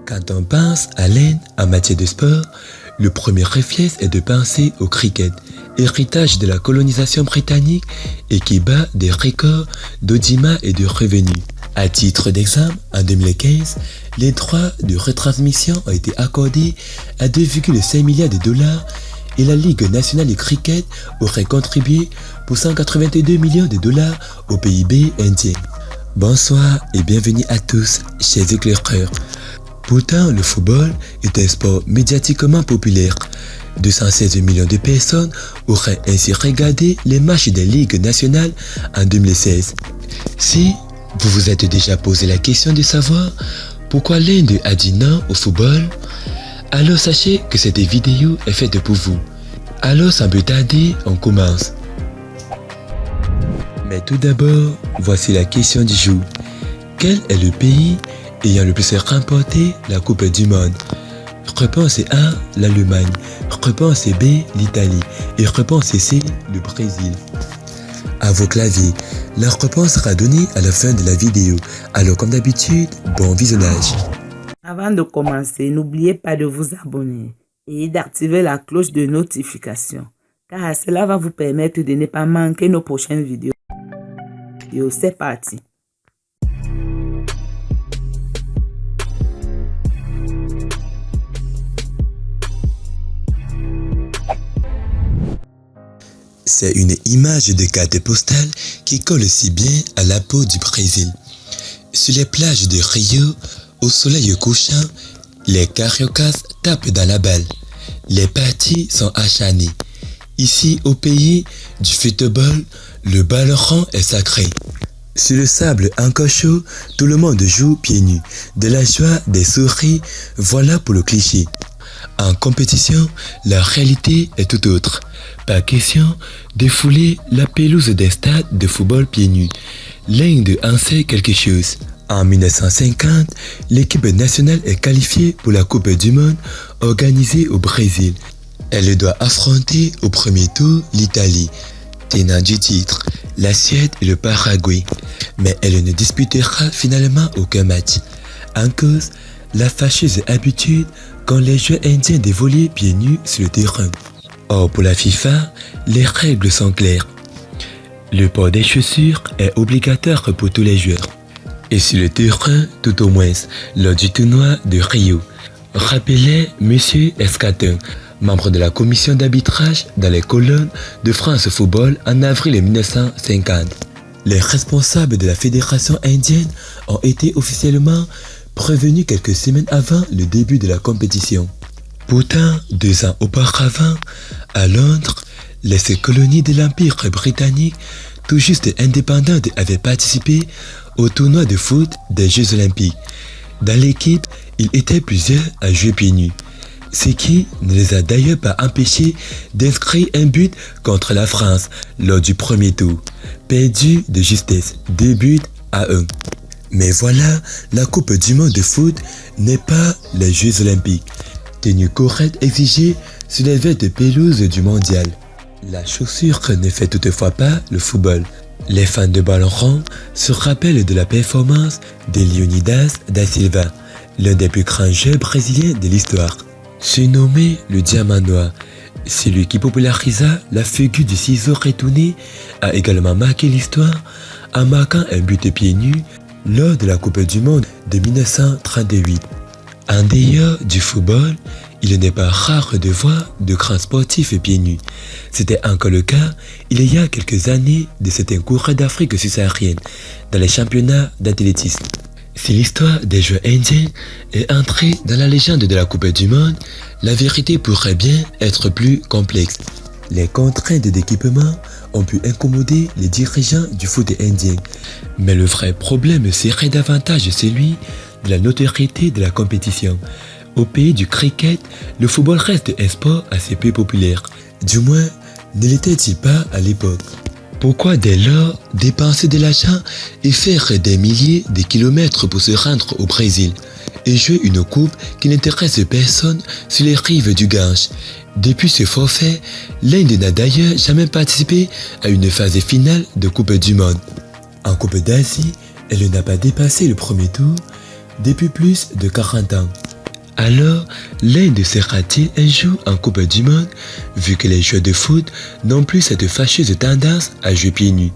Quand on pense à l'Inde en matière de sport, le premier réflexe est de penser au cricket, héritage de la colonisation britannique et qui bat des records d'audimat et de revenus. À titre d'exemple, en 2015, les droits de retransmission ont été accordés à 2,5 milliards de dollars et la Ligue nationale de cricket aurait contribué pour 182 millions de dollars au PIB indien. Bonsoir et bienvenue à tous, chers éclaireurs. Pourtant, le football est un sport médiatiquement populaire. 216 millions de personnes auraient ainsi regardé les matchs des ligues nationales en 2016. Si vous vous êtes déjà posé la question de savoir pourquoi l'Inde a dit non au football, alors sachez que cette vidéo est faite pour vous. Alors sans plus tarder, on commence. Mais tout d'abord, voici la question du jour. Quel est le pays ayant le plus remporté la Coupe du Monde? Réponse A, l'Allemagne. Réponse B, l'Italie. Et réponse C, le Brésil. À vos claviers, la réponse sera donnée à la fin de la vidéo. Alors comme d'habitude, bon visionnage. Avant de commencer, n'oubliez pas de vous abonner et d'activer la cloche de notification, car cela va vous permettre de ne pas manquer nos prochaines vidéos. C'est parti. C'est une image de carte postale qui colle si bien à la peau du Brésil. Sur les plages de Rio, au soleil couchant, les cariocas tapent dans la balle. Les parties sont acharnées. Ici, au pays du football, le ballon rond est sacré. Sur le sable encore chaud, tout le monde joue pieds nus. De la joie, des souris, voilà pour le cliché. En compétition, la réalité est tout autre. Pas question de fouler la pelouse des stades de football pieds nus. L'Inde en sait quelque chose. En 1950, l'équipe nationale est qualifiée pour la Coupe du Monde organisée au Brésil. Elle doit affronter au premier tour l'Italie, tenant du titre, la Suède et le Paraguay. Mais elle ne disputera finalement aucun match. En cause, la fâcheuse habitude qu'ont les joueurs indiens de voler pieds nus sur le terrain. Or, pour la FIFA, les règles sont claires. Le port des chaussures est obligatoire pour tous les joueurs. Et sur le terrain, tout au moins, lors du tournoi de Rio. Rappelez M. Escatin, membre de la commission d'arbitrage dans les colonnes de France Football en avril 1950. Les responsables de la fédération indienne ont été officiellement prévenus quelques semaines avant le début de la compétition. Pourtant, 2 ans auparavant, à Londres, les colonies de l'Empire britannique, tout juste indépendantes, avaient participé au tournoi de foot des Jeux Olympiques. Dans l'équipe, il était plusieurs à jouer pieds nus, ce qui ne les a d'ailleurs pas empêchés d'inscrire un but contre la France lors du premier tour, perdu de justesse, 2-1. Mais voilà, la Coupe du Monde de foot n'est pas les Jeux Olympiques. Tenue correcte exigée sur les verres de pelouse du mondial. La chaussure ne fait toutefois pas le football. Les fans de ballon rond se rappellent de la performance de Leonidas da Silva, l'un des plus grands joueurs brésiliens de l'histoire. Surnommé le diamant noir, celui qui popularisa la figure du ciseau retourné a également marqué l'histoire en marquant un but pieds nus lors de la Coupe du Monde de 1938. En dehors du football, il n'est pas rare de voir de grands sportifs pieds nus. C'était encore le cas il y a quelques années de certains coureurs d'Afrique subsaharienne dans les championnats d'athlétisme. Si l'histoire des joueurs indiens est entrée dans la légende de la Coupe du Monde, la vérité pourrait bien être plus complexe. Les contraintes d'équipement ont pu incommoder les dirigeants du foot indien. Mais le vrai problème serait davantage celui de la notoriété de la compétition. Au pays du cricket, le football reste un sport assez peu populaire. Du moins, ne l'était-il pas à l'époque. Pourquoi dès lors dépenser de l'argent et faire des milliers de kilomètres pour se rendre au Brésil et jouer une coupe qui n'intéresse personne sur les rives du Gange? Depuis ce forfait, l'Inde n'a d'ailleurs jamais participé à une phase finale de Coupe du Monde. En Coupe d'Asie, elle n'a pas dépassé le premier tour depuis plus de 40 ans. Alors, l'Inde sera-t-il un jour en Coupe du Monde, vu que les joueurs de foot n'ont plus cette fâcheuse tendance à jouer pieds nus?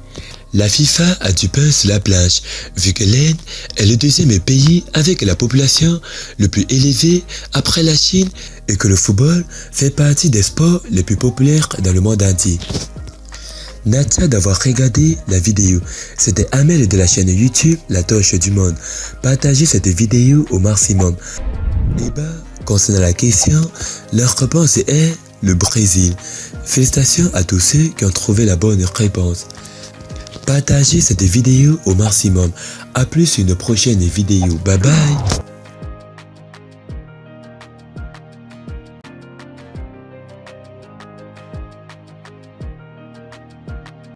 La FIFA a du pain sur la planche, vu que l'Inde est le deuxième pays avec la population le plus élevée après la Chine et que le football fait partie des sports les plus populaires dans le monde entier. Natia d'avoir regardé la vidéo. C'était Amel de la chaîne YouTube La Torche du Monde. Partagez cette vidéo au maximum. Concernant la question, leur réponse est le Brésil. Félicitations à tous ceux qui ont trouvé la bonne réponse. Partagez cette vidéo au maximum. A plus une prochaine vidéo. Bye bye.